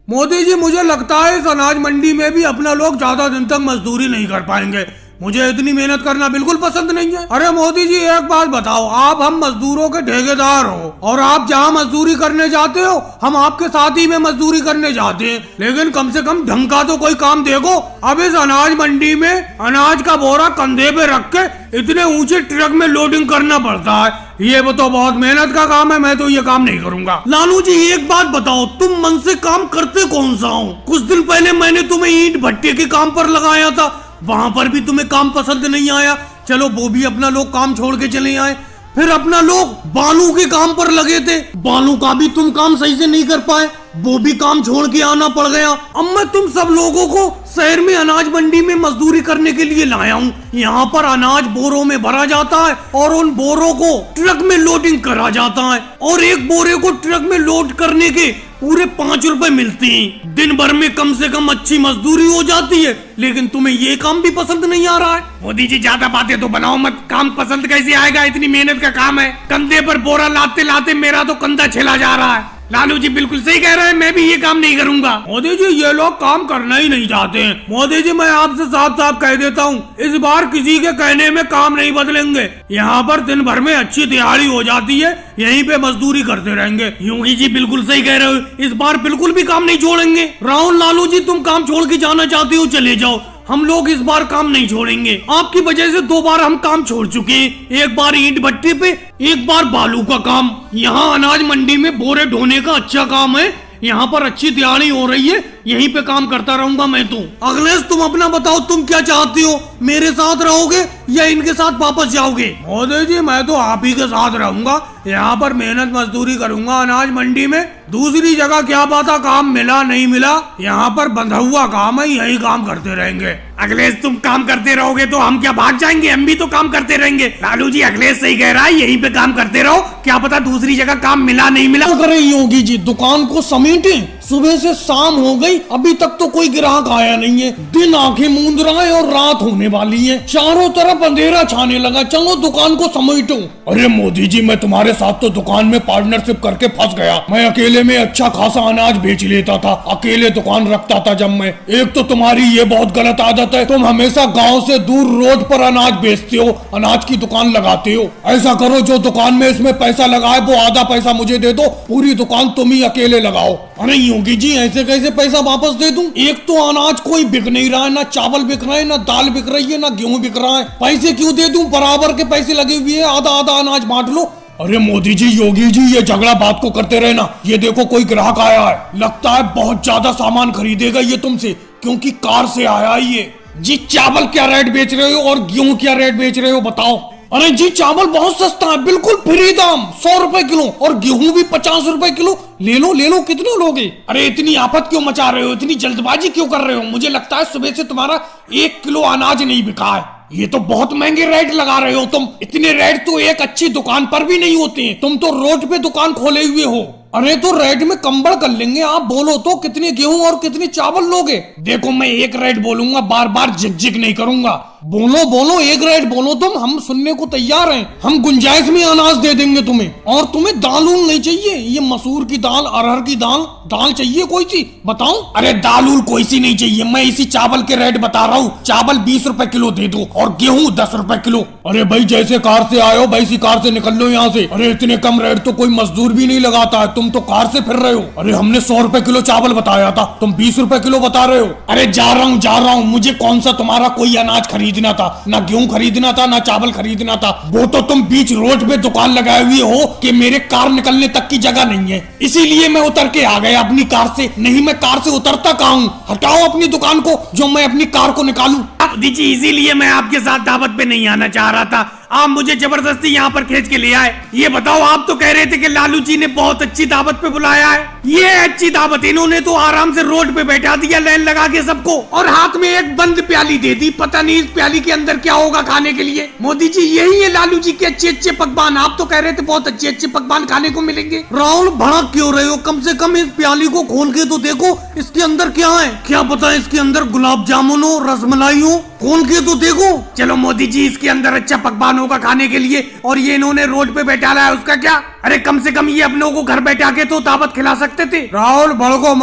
मोदी जी, मुझे लगता है इस अनाज मंडी में भी अपना लोग ज्यादा दिन तक मजदूरी नहीं कर पाएंगे। मुझे इतनी मेहनत करना बिल्कुल पसंद नहीं है। अरे मोदी जी, एक बात बताओ, आप हम मजदूरों के ठेकेदार हो और आप जहाँ मजदूरी करने जाते हो हम आपके साथ ही में मजदूरी करने जाते हैं, लेकिन कम से कम ढंग का तो कोई काम देखो। अब इस अनाज मंडी में अनाज का बोरा कंधे पे रख के इतने ऊंचे ट्रक में लोडिंग करना पड़ता है, ये तो बहुत मेहनत का काम है। मैं तो ये काम नहीं करूंगा। लालू जी, एक बात बताओ, तुम मन से काम करते कौन सा हो? कुछ दिन पहले मैंने तुम्हें ईंट भट्टे के काम पर लगाया था, वहां पर भी तुम्हें काम पसंद नहीं आया। चलो वो भी अपना लोग काम छोड़ के चले आए। फिर अपना लोग बालू के काम पर लगे थे, बालू का भी तुम काम सही से नहीं कर पाए, वो भी काम छोड़ के आना पड़ गया। अब मैं तुम सब लोगों को शहर में अनाज मंडी में मजदूरी करने के लिए लाया हूँ। यहाँ पर अनाज बोरों में भरा जाता है और उन बोरों को ट्रक में लोडिंग करा जाता है और एक बोरे को ट्रक में लोड करने के पूरे 5 रुपए मिलते हैं। दिन भर में कम से कम अच्छी मजदूरी हो जाती है, लेकिन तुम्हें ये काम भी पसंद नहीं आ रहा है। मोदी जी, ज्यादा बातें तो बनाओ मत, काम पसंद कैसे आएगा? इतनी मेहनत का काम है। कंधे पर बोरा लाते लाते मेरा तो कंधा छिला जा रहा है। लालू जी बिल्कुल सही कह रहे हैं, मैं भी ये काम नहीं करूंगा। मोदी जी, ये लोग काम करना ही नहीं चाहते हैं। मोदी जी, मैं आपसे साफ साफ कह देता हूँ, इस बार किसी के कहने में काम नहीं बदलेंगे। यहाँ पर दिन भर में अच्छी दिहाड़ी हो जाती है, यहीं पे मजदूरी करते रहेंगे। योगी जी बिल्कुल सही कह रहे हो, इस बार बिल्कुल भी काम नहीं छोड़ेंगे। राहुल, लालू जी, तुम काम छोड़ के जाना चाहते हो चले जाओ, हम लोग इस बार काम नहीं छोड़ेंगे। आपकी वजह से 2 बार हम काम छोड़ चुके हैं, एक बार ईंट भट्टे पे, एक बार बालू का काम। यहाँ अनाज मंडी में बोरे ढोने का अच्छा काम है, यहाँ पर अच्छी दिहाड़ी हो रही है, यहीं पे काम करता रहूंगा मैं तो। अखिलेश, तुम अपना बताओ, तुम क्या चाहते हो? मेरे साथ रहोगे या इनके साथ वापस जाओगे? मोदी जी, मैं तो आप ही के साथ रहूंगा, यहाँ पर मेहनत मजदूरी करूंगा अनाज मंडी में। दूसरी जगह क्या पता काम मिला नहीं मिला, यहाँ पर बंधा हुआ काम है, यही काम करते रहेंगे। अखिलेश, तुम काम करते रहोगे तो हम क्या भाग जाएंगे? हम भी तो काम करते रहेंगे। लालू जी, अखिलेश सही कह रहा है, यहीं पे काम करते रहो, क्या पता दूसरी जगह काम मिला नहीं मिला। करे योगी जी, दुकान को समेटे, सुबह से शाम हो गई, अभी तक तो कोई ग्राहक आया नहीं है। दिन आंखें मूंद रहा है और रात होने वाली है, चारों तरफ अंधेरा छाने लगा। चलो दुकान को समेटो। अरे मोदी जी, मैं तुम्हारे साथ तो दुकान में पार्टनरशिप करके फंस गया। मैं अकेले में अच्छा खासा अनाज बेच लेता था, अकेले दुकान रखता था जब मैं। एक तो तुम्हारी ये बहुत गलत आदत है, तुम हमेशा गांव से दूर रोड पर अनाज बेचते हो, अनाज की दुकान लगाते हो। ऐसा करो, जो दुकान में इसमें पैसा लगाए वो आधा पैसा मुझे दे दो, पूरी दुकान तुम ही अकेले लगाओ। अरे योगी जी, ऐसे कैसे पैसा वापस दे दूं? एक तो अनाज कोई बिक नहीं रहा है, ना चावल बिक रहा है, ना दाल बिक रही है, ना गेहूं बिक रहा है। पैसे क्यों दे दूं? बराबर के पैसे लगे हुए हैं, आधा आधा अनाज बांट लो। अरे मोदी जी, योगी जी, ये झगड़ा बात को करते रहना। ये देखो, कोई ग्राहक आया है, लगता है बहुत ज्यादा सामान खरीदेगा ये तुमसे, क्योंकि कार से आया है ये। जी, चावल क्या रेट बेच रहे हो और गेहूं क्या रेट बेच रहे हो बताओ? अरे जी, चावल बहुत सस्ता है, बिल्कुल फ्री दाम, 100 रुपए किलो, और गेहूं भी 50 रुपए किलो। ले लो ले लो, कितने लोगे? अरे इतनी आफत क्यों मचा रहे हो, इतनी जल्दबाजी क्यों कर रहे हो? मुझे लगता है सुबह से तुम्हारा 1 किलो अनाज नहीं बिका है। ये तो बहुत महंगे रेट लगा रहे हो तुम। इतने रेट तो एक अच्छी दुकान पर भी नहीं होते हैं, तुम तो रोड पे दुकान खोले हुए हो। अरे तो रेट में कंबड़ कर लेंगे, आप बोलो तो कितने गेहूं और कितने चावल लोगे? देखो, मैं एक रेट बोलूंगा, बार बार झिक नहीं करूंगा। बोलो बोलो, एक रेट बोलो तुम, हम सुनने को तैयार हैं। हम गुंजाइश में अनाज दे देंगे तुम्हें। और तुम्हें दाल नहीं चाहिए? ये मसूर की दाल, अरहर की दाल, दाल चाहिए कोई सी बताओ? अरे दाल कोई सी नहीं चाहिए, मैं इसी चावल के रेट बता रहा हूँ। चावल 20 रुपए किलो दे दो और गेहूं 10 रुपए किलो। अरे भाई, जैसे कार से आए हो वैसी कार से निकल लो यहाँ से। अरे इतने कम रेट तो कोई मजदूर भी नहीं लगाता है, तुम तो कार से फिर रहे हो। अरे हमने 100 रुपए किलो चावल बताया था, तुम 20 रुपए किलो बता रहे हो। अरे जा रहा हूँ, मुझे कौन सा तुम्हारा कोई अनाज खरीदना था, ना गेहूं खरीदना था, ना चावल खरीदना था। वो तो तुम बीच रोड पे दुकान लगाए हुए हो कि मेरे कार निकलने तक की जगह नहीं है, इसीलिए मैं उतर के आ गया अपनी कार से। नहीं, मैं कार से उतरता कहाँ हूँ? हटाओ अपनी दुकान को, जो मैं अपनी कार को निकालूं। दीजिए, इसीलिए मैं आपके साथ दावत पे नहीं आना चाह रहा था, आप मुझे जबरदस्ती यहाँ पर खींच के ले आए। ये बताओ, आप तो कह रहे थे कि लालू जी ने बहुत अच्छी दावत पे बुलाया है। ये अच्छी दावत, इन्होंने तो आराम से रोड पे बैठा दिया लाइन लगा के सबको, और हाथ में एक बंद प्याली दे दी। पता नहीं इस प्याली के अंदर क्या होगा खाने के लिए। मोदी जी, यही है लालू जी के अच्छे अच्छे पकवान। आप तो कह रहे थे बहुत अच्छे अच्छे पकवान खाने को मिलेंगे। राहुल, भड़क क्यों रहे हो? कम से कम इस प्याली को खोल के तो देखो, इसके अंदर क्या है। क्या पता इसके अंदर गुलाब जामुन हो, रसमलाई हो, खोल के तो देखो। चलो मोदी जी, इसके अंदर अच्छा पकवान होगा खाने के लिए, और ये इन्होंने रोड पे बैठाला है, उसका क्या? अरे कम से कम ये अपनों को घर बैठा के तो दावत खिला सकते थे। राहुल भड़को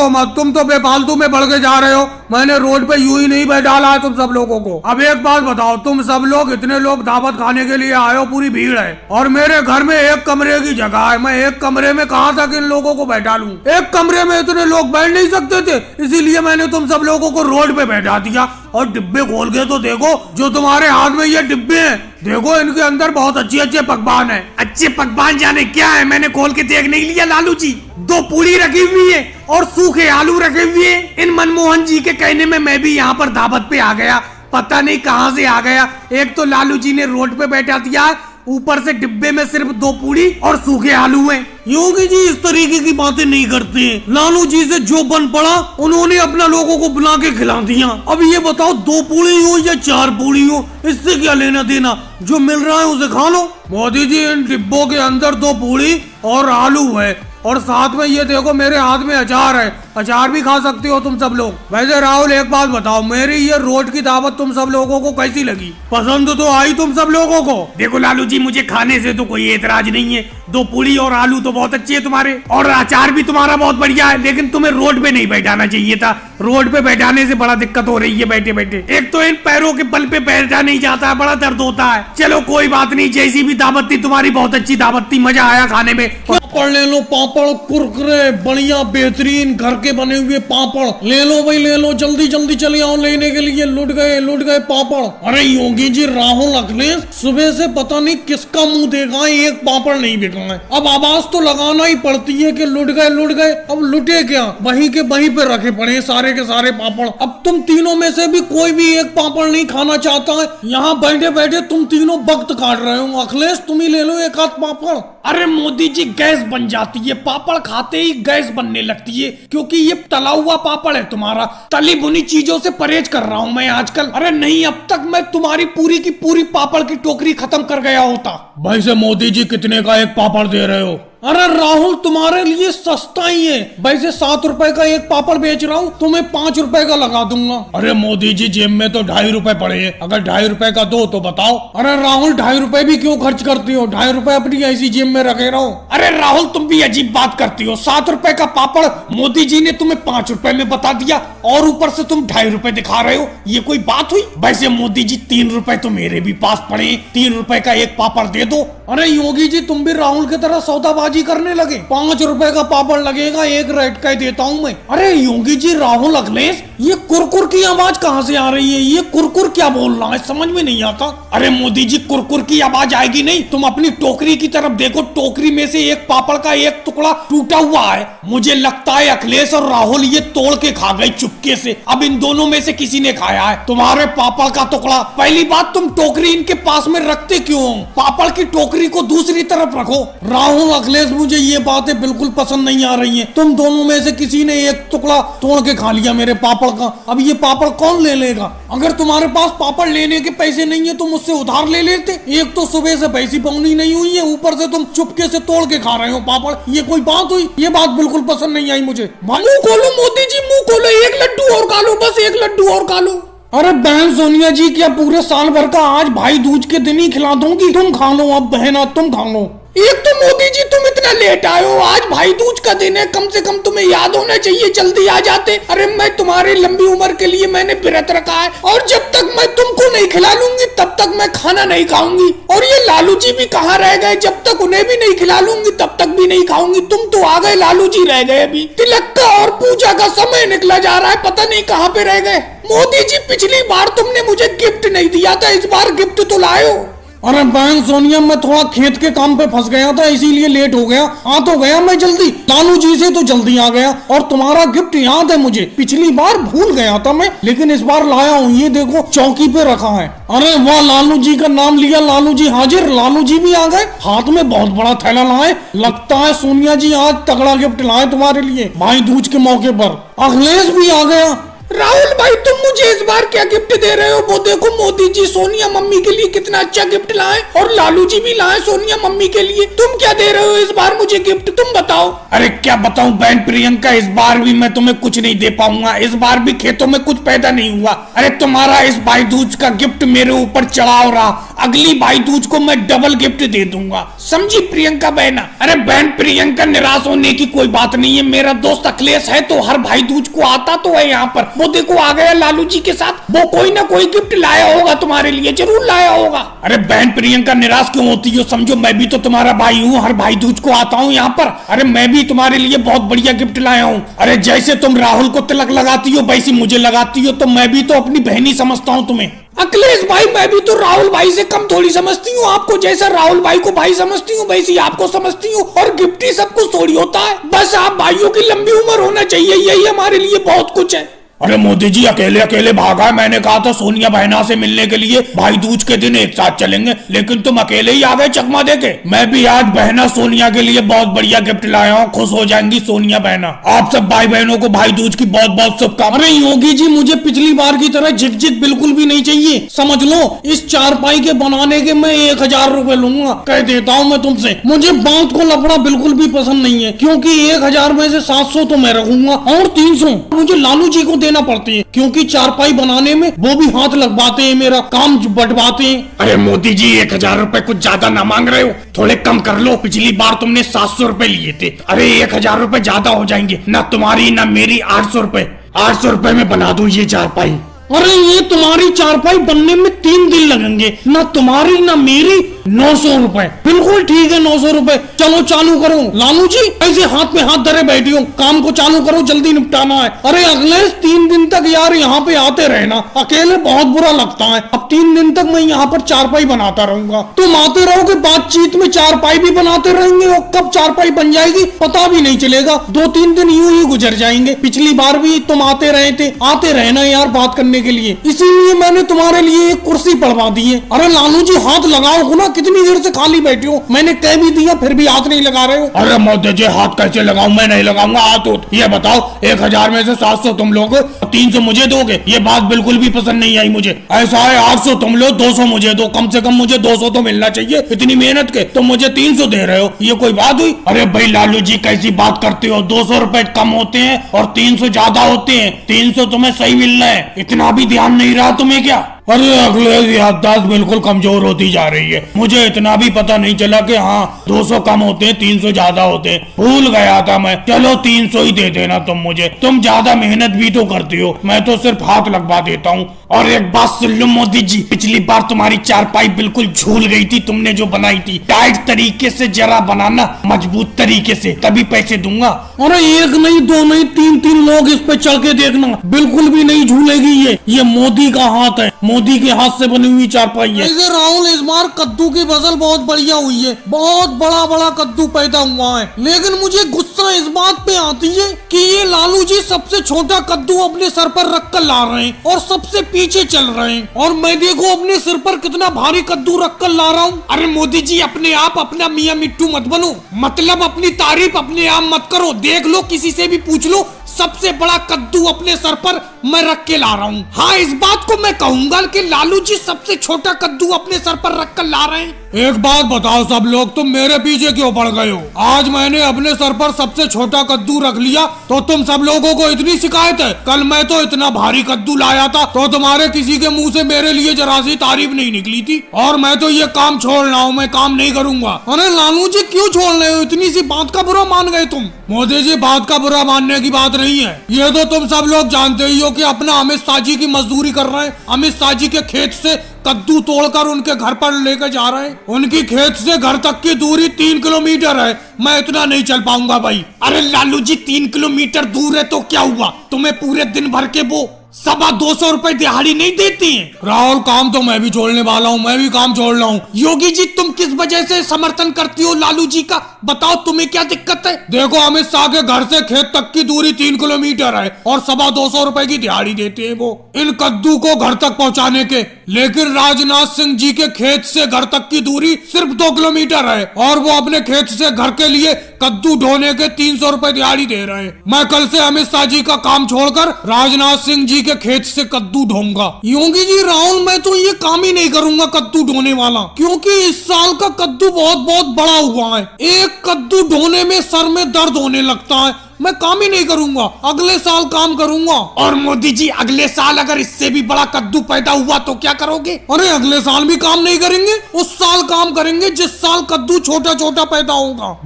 मत, तुम तो बेफालतू में बढ़ के जा रहे हो। मैंने रोड पे यूं ही नहीं बैठाला है तुम सब लोगों को। अब एक बात बताओ, तुम सब लोग इतने लोग दावत खाने के लिए आए हो, पूरी भीड़ है, और मेरे घर में एक कमरे की जगह है। मैं एक कमरे में कहाँ तक इन लोगों को बैठा लूं? एक कमरे में इतने लोग बैठ नहीं सकते थे, इसीलिए मैंने तुम सब लोगों को रोड पे बैठा दिया। और डिब्बे खोल के तो देखो, जो तुम्हारे हाथ में ये डिब्बे हैं, देखो इनके अंदर बहुत अच्छे पकवान है। अच्छे पकवान जाने क्या है, मैंने खोल के देख नहीं लिया लालू जी। 2 पूड़ी रखी हुई है और सूखे आलू रखे हुए हैं। इन मनमोहन जी के कहने में मैं भी यहाँ पर दावत पे आ गया, पता नहीं कहाँ से आ गया। एक तो लालू जी ने रोड पे बैठा दिया, ऊपर से डिब्बे में सिर्फ 2 पूड़ी और सूखे आलू हैं। योगी जी इस तरीके की बातें नहीं करते हैं। लालू जी से जो बन पड़ा उन्होंने अपना लोगों को बुला के खिला दिया। अब ये बताओ 2 पूड़ी हो या 4 पूड़ी हो, इससे क्या लेना देना? जो मिल रहा है उसे खा लो। मोदी जी, इन डिब्बों के अंदर 2 पूड़ी और आलू है, और साथ में ये देखो मेरे हाथ में अचार है, अचार भी खा सकते हो तुम सब लोग। वैसे राहुल एक बात बताओ, मेरी ये रोड की दावत तुम सब लोगों को कैसी लगी? पसंद तो आई तुम सब लोगों को? देखो लालू जी, मुझे खाने से तो कोई एतराज नहीं है, 2 पूड़ी और आलू तो बहुत अच्छे है तुम्हारे, और अचार भी तुम्हारा बहुत बढ़िया है, लेकिन तुम्हें रोड पे नहीं बैठाना चाहिए था। रोड पे बैठाने से बड़ा दिक्कत हो रही है बैठे बैठे। एक तो इन पैरों के बल पे बैठा नहीं जाता है, बड़ा दर्द होता है। चलो कोई बात नहीं, जैसी भी दावत थी तुम्हारी, बहुत अच्छी दावत थी, मजा आया खाने में। पापड़ ले लो, पापड़ कुरकुरे बढ़िया बेहतरीन घर के बने हुए पापड़ ले लो भाई, ले लो, जल्दी जल्दी चले आओ लेने के लिए। लुट गए पापड़। अरे योगी जी, राहुल अखिलेश सुबह से पता नहीं किसका मुंह देखा है, एक पापड़ नहीं बिका है। अब आवाज तो लगाना ही पड़ती है कि लुट गए। अब लुटे क्या, वहीं के वहीं पे रखे पड़े सारे के सारे पापड़। अब तुम तीनों में से भी कोई भी एक पापड़ नहीं खाना चाहता है। यहाँ बैठे बैठे तुम तीनों वक्त काट रहे हो। अखिलेश तुम ही ले लो एक आध पापड़। अरे मोदी जी, गैस बन जाती है, पापड़ खाते ही गैस बनने लगती है, क्योंकि ये तला हुआ पापड़ है तुम्हारा। तली भुनी चीजों से परहेज कर रहा हूँ मैं आजकल। अरे नहीं, अब तक मैं तुम्हारी पूरी की पूरी पापड़ की टोकरी खत्म कर गया होता। भाई से मोदी जी कितने का एक पापड़ दे रहे हो? अरे राहुल, तुम्हारे लिए सस्ता ही है। वैसे 7 रुपए का एक पापड़ बेच रहा हूँ, तुम्हें 5 रुपए का लगा दूंगा। अरे मोदी जी, जेब में तो 2.5 रुपए पड़े हैं, अगर 2.5 रुपए का दो तो बताओ। अरे राहुल, 2.5 रुपए भी क्यों खर्च करती हो? 2.5 रुपए अपनी ऐसी जेब में रखे रहो। अरे राहुल, तुम भी अजीब बात करती हो। 7 रुपए का पापड़ मोदी जी ने तुम्हें 5 रुपए में बता दिया, और ऊपर से तुम 2.5 रुपए दिखा रहे हो, ये कोई बात हुई? वैसे मोदी जी, 3 रुपए तो मेरे भी पास पड़े, 3 रुपए का एक पापड़ दे दो। अरे योगी जी, तुम भी राहुल की तरह सौदाबाजी करने लगे। 5 रुपए का पापड़ लगेगा, एक रेट का ही देता हूँ मैं। अरे योगी जी, राहुल अखिलेश, ये कुरकुर की आवाज कहाँ से आ रही है? ये कुरकुर क्या बोल रहा है, समझ में नहीं आता। अरे मोदी जी, कुरकुर की आवाज आएगी नहीं, तुम अपनी टोकरी की तरफ देखो, टोकरी में से एक पापड़ का एक टुकड़ा टूटा हुआ है। मुझे लगता है अखिलेश और राहुल ये तोड़ के खा गए चुपके से। अब इन दोनों में से किसी ने खाया है तुम्हारे पापड़ का टुकड़ा। पहली बात, तुम टोकरी इनके पास में रखते क्यों हो? पापड़ की टोकरी को दूसरी तरफ रखो। राहुल अखिलेश, मुझे ये बातें बिल्कुल पसंद नहीं आ रही हैं। तुम दोनों में से किसी ने एक टुकड़ा तोड़ के खा लिया मेरे पापड़ का। अब ये पापड़ कौन ले लेगा? अगर तुम्हारे पास पापड़ लेने के पैसे नहीं है तो मुझसे उधार ले लेते। एक तो सुबह से पैसी पौनी नहीं हुई है, ऊपर से तुम चुपके से तोड़ के खा रहे हो पापड़। ये कोई बात हुई? ये बात बिल्कुल पसंद नहीं आई मुझे। मुंह खोलो मोदी जी, मुंह खोलो, एक लड्डू और खा लो, बस एक लड्डू और खा लो। अरे बहन सोनिया जी, क्या पूरे साल भर का आज भाई दूज के दिन ही खिला दूंगी? तुम खा लो, अब बहना तुम खा लो। एक तो मोदी जी, तुम इतना लेट आए हो, आज भाई दूज का दिन है, कम से कम तुम्हें याद होना चाहिए, जल्दी आ जाते। अरे मैं तुम्हारी लंबी उम्र के लिए मैंने व्रत रखा है, और जब तक मैं तुमको नहीं खिला लूंगी तब तक मैं खाना नहीं खाऊंगी। और ये लालू जी भी कहाँ रह गए? जब तक उन्हें भी नहीं खिला लूंगी तब तक भी नहीं खाऊंगी। तुम तो आ गए, लालू जी रह गए। अभी तिलक का और पूजा का समय निकला जा रहा है, पता नहीं कहाँ पे रह गए। मोदी जी, पिछली बार तुमने मुझे गिफ्ट नहीं दिया था, इस बार गिफ्ट तो लाए हो। अरे बहन सोनिया, मैं थोड़ा खेत के काम पे फंस गया था, इसीलिए लेट हो गया। आ तो गया मैं जल्दी, लालू जी से तो जल्दी आ गया। और तुम्हारा गिफ्ट याद है मुझे, पिछली बार भूल गया था मैं, लेकिन इस बार लाया हूँ। ये देखो, चौकी पे रखा है। अरे वाह, लालू जी का नाम लिया, लालू जी हाजिर। लालू जी भी आ गए, हाथ में बहुत बड़ा थैला लाए। लगता है सोनिया जी आज तगड़ा गिफ्ट लाए तुम्हारे लिए भाई दूज के मौके पर। अखिलेश भी आ गया। राहुल भाई तुम मुझे इस बार क्या गिफ्ट दे रहे हो? वो देखो मोदी जी सोनिया मम्मी के लिए कितना अच्छा गिफ्ट लाए और लालू जी भी लाए सोनिया मम्मी के लिए। तुम क्या दे रहे हो इस बार मुझे गिफ्ट, तुम बताओ। अरे क्या बताऊं बहन प्रियंका, इस बार भी मैं तुम्हें कुछ नहीं दे पाऊंगा। इस बार भी खेतों में कुछ पैदा नहीं हुआ। अरे तुम्हारा इस भाई दूज का गिफ्ट मेरे ऊपर चढ़ाव रहा, अगली भाई दूज को मैं डबल गिफ्ट दे दूंगा, समझी प्रियंका बहना? अरे बहन प्रियंका निराश होने की कोई बात नहीं है। मेरा दोस्त अखिलेश है तो हर भाई दूज को आता तो है यहाँ पर। वो देखो आ गया लालू जी के साथ, वो कोई ना कोई गिफ्ट लाया होगा तुम्हारे लिए, जरूर लाया होगा। अरे बहन प्रियंका निराश क्यों होती हो? समझो मैं भी तो तुम्हारा भाई हूँ, हर भाई दूज को आता हूँ यहाँ पर। अरे मैं भी तुम्हारे लिए बहुत बढ़िया गिफ्ट लाया हूँ। अरे जैसे तुम राहुल को तिलक लगाती हो वैसी मुझे लगाती हो, तो मैं भी तो अपनी बहन ही समझता हूँ तुम्हें। अखिलेश भाई मैं भी तो राहुल भाई से कम थोड़ी समझती हूँ आपको। जैसा राहुल भाई को भाई समझती हूँ वैसी आपको समझती हूँ। और गिफ्ट ही सब कुछ थोड़ी होता है, बस आप भाइयों की लंबी उम्र होना चाहिए, यही हमारे लिए बहुत कुछ है। अरे मोदी जी अकेले अकेले भागा है। मैंने कहा था सोनिया बहना से मिलने के लिए भाई दूज के दिन एक साथ चलेंगे, लेकिन तुम अकेले ही आ गए चकमा देके। मैं भी आज बहना सोनिया के लिए बहुत बढ़िया गिफ्ट लाया हूँ, खुश हो जाएंगी सोनिया बहना। आप सब भाई बहनों को भाई दूज की बहुत बहुत शुभकामनाएं। अरे योगी जी मुझे पिछली बार की तरह झिक बिल्कुल भी नहीं चाहिए, समझ लो। इस चारपाई के बनाने के मैं 1000 रुपए लूंगा, कह देता हूँ मैं तुमसे। मुझे बात को लफड़ा बिल्कुल भी पसंद नहीं है, क्योंकि 1000 में से 700 तो मैं रखूंगा और 300 मुझे लालू जी को देना पड़ती है, क्योंकि चारपाई बनाने में वो भी हाथ लगवाते हैं, मेरा काम बंटवाते हैं। अरे मोदी जी 1000 रुपए कुछ ज्यादा ना मांग रहे हो? थोड़े कम कर लो। पिछली बार तुमने 700 रुपए लिए थे। अरे 1000 रुपए ज्यादा हो जाएंगे, ना तुम्हारी ना मेरी। 800 रुपए, 800 रुपए में बना दो ये चारपाई। अरे ये तुम्हारी चारपाई बनने में 3 दिन लगेंगे, ना तुम्हारी ना मेरी। 900 रुपए बिल्कुल ठीक है, 900 रुपए। चलो चालू करो। लालू जी ऐसे हाथ में हाथ धरे बैठी हो, काम को चालू करो, जल्दी निपटाना है। अरे अखिलेश 3 दिन तक यार यहाँ पे आते रहना, अकेले बहुत बुरा लगता है। अब 3 दिन तक मैं यहाँ पर चारपाई बनाता रहूंगा, तुम आते रहोगे, बातचीत में चारपाई भी बनाते रहेंगे और कब चारपाई बन जाएगी पता भी नहीं चलेगा। 2-3 दिन यूं ही गुजर जाएंगे। पिछली बार भी तुम आते रहे थे, आते रहना यार बात करने के लिए, इसीलिए मैंने तुम्हारे लिए एक कुर्सी पड़वा दी है। अरे लालू जी हाथ लगाओ ना, कितनी देर से खाली बैठी हो, मैंने कह भी दिया फिर भी हाथ नहीं लगा रहे हो। अरे मोदी जी हाथ कैसे लगाऊं? मैं नहीं लगाऊंगा हाथ। ये बताओ 1000 में से 700 तुम लोग, 300 मुझे दोगे? ये बात बिल्कुल भी पसंद नहीं आई मुझे। ऐसा है 800 तुम लो, 200 मुझे दो, कम से कम मुझे 200 तो मिलना चाहिए। इतनी मेहनत के तुम मुझे 300 दे रहे हो, ये कोई बात हुई? अरे भाई लालू जी कैसी बात करते हो? 200 रुपए कम होते हैं और 300 ज्यादा होते हैं। 300 तुम्हें सही मिलना है, इतना भी ध्यान नहीं रहा तुम्हें क्या? अरे अखिलेश याददाश्त बिल्कुल कमजोर होती जा रही है। मुझे इतना भी पता नहीं चला कि हाँ 200 कम होते हैं 300 ज्यादा होते हैं, भूल गया था मैं। चलो 300 ही दे देना तुम मुझे, तुम ज्यादा मेहनत भी तो करती हो, मैं तो सिर्फ हाथ लगवा देता हूँ। और एक बात सुन लो मोदी जी, पिछली बार तुम्हारी चारपाई बिल्कुल झूल गई थी, तुमने जो बनाई थी। टाइट तरीके से जरा बनाना, मजबूत तरीके से, तभी पैसे दूंगा। अरे 1 नहीं 2 नहीं 3 लोग इस पे चढ़ के देखना, बिल्कुल भी नहीं झूलेगी। ये मोदी का हाथ है, मोदी के हाथ से बनी हुई चारपाई है। ऐसे राहुल इस बार कद्दू की फसल बहुत बढ़िया हुई है, बहुत बड़ा बड़ा कद्दू पैदा हुआ है। लेकिन मुझे गुस्सा इस बात पे आती है कि ये लालू जी सबसे छोटा कद्दू अपने सर पर रख कर ला रहे हैं और सबसे पीछे चल रहे हैं, और मैं देखो अपने सिर पर कितना भारी कद्दू रख कर ला रहा हूँ। अरे मोदी जी अपने आप अपना मियाँ मिट्टू मत बनो, मतलब अपनी तारीफ अपने आप मत करो। देख लो किसी से भी पूछ लो, सबसे बड़ा कद्दू अपने सर पर मैं रख के ला रहा हूँ। हाँ इस बात को मैं कहूंगा कि लालू जी सबसे छोटा कद्दू अपने सर पर रख कर ला रहे हैं। एक बात बताओ सब लोग, तुम मेरे पीछे क्यों पड़ गए हो? आज मैंने अपने सर पर सबसे छोटा कद्दू रख लिया तो तुम सब लोगों को इतनी शिकायत है? कल मैं तो इतना भारी कद्दू लाया था तो तुम्हारे किसी के मुंह से मेरे लिए जरा सी तारीफ नहीं निकली थी। और मैं तो ये काम छोड़ रहा हूँ, मैं काम नहीं करूंगा। अरे लालू जी क्यों छोड़ रहे हो? इतनी सी बात का बुरा मान गए तुम? मोदी जी बात का बुरा मानने की बात नहीं है, ये तो तुम सब लोग जानते ही हो कि अपना अमित शाह जी की मजदूरी कर रहे हैं। अमित शाह जी के खेत से कद्दू तोड़कर उनके घर पर लेकर जा रहे हैं। उनकी खेत से घर तक की दूरी 3 किलोमीटर है, मैं इतना नहीं चल पाऊंगा भाई। अरे लालू जी 3 किलोमीटर दूर है तो क्या हुआ? तुम्हें पूरे दिन भर के वो 225 रुपए दिहाड़ी नहीं देती हैं? राहुल काम तो मैं भी छोड़ने वाला हूँ, मैं भी काम छोड़ रहा हूँ। योगी जी तुम किस वजह से समर्थन करती हो लालू जी का? बताओ तुम्हें क्या दिक्कत है? देखो अमित शाह के घर से खेत तक की दूरी 3 किलोमीटर है और 225 रुपए की दिहाड़ी देते हैं वो इन कद्दू को घर तक पहुंचाने के। लेकिन राजनाथ सिंह जी के खेत से घर तक की दूरी सिर्फ 2 किलोमीटर है और वो अपने खेत से घर के लिए कद्दू ढोने के 300 रुपए दिहाड़ी दे रहे हैं। मैं कल से अमित शाह जी का काम छोड़कर राजनाथ सिंह जी के खेत से कद्दू ढोऊंगा। योगी जी राहुल, मैं तो ये काम ही नहीं करूंगा कद्दू ढोने वाला, क्योंकि इस साल का कद्दू बहुत बड़ा हुआ है। एक कद्दू ढोने में सर में दर्द होने लगता है। मैं काम ही नहीं करूंगा, अगले साल काम करूंगा। और मोदी जी अगले साल अगर इससे भी बड़ा कद्दू पैदा हुआ तो क्या करोगे? अरे अगले साल भी काम नहीं करेंगे, उस साल काम करेंगे जिस साल कद्दू छोटा छोटा पैदा होगा।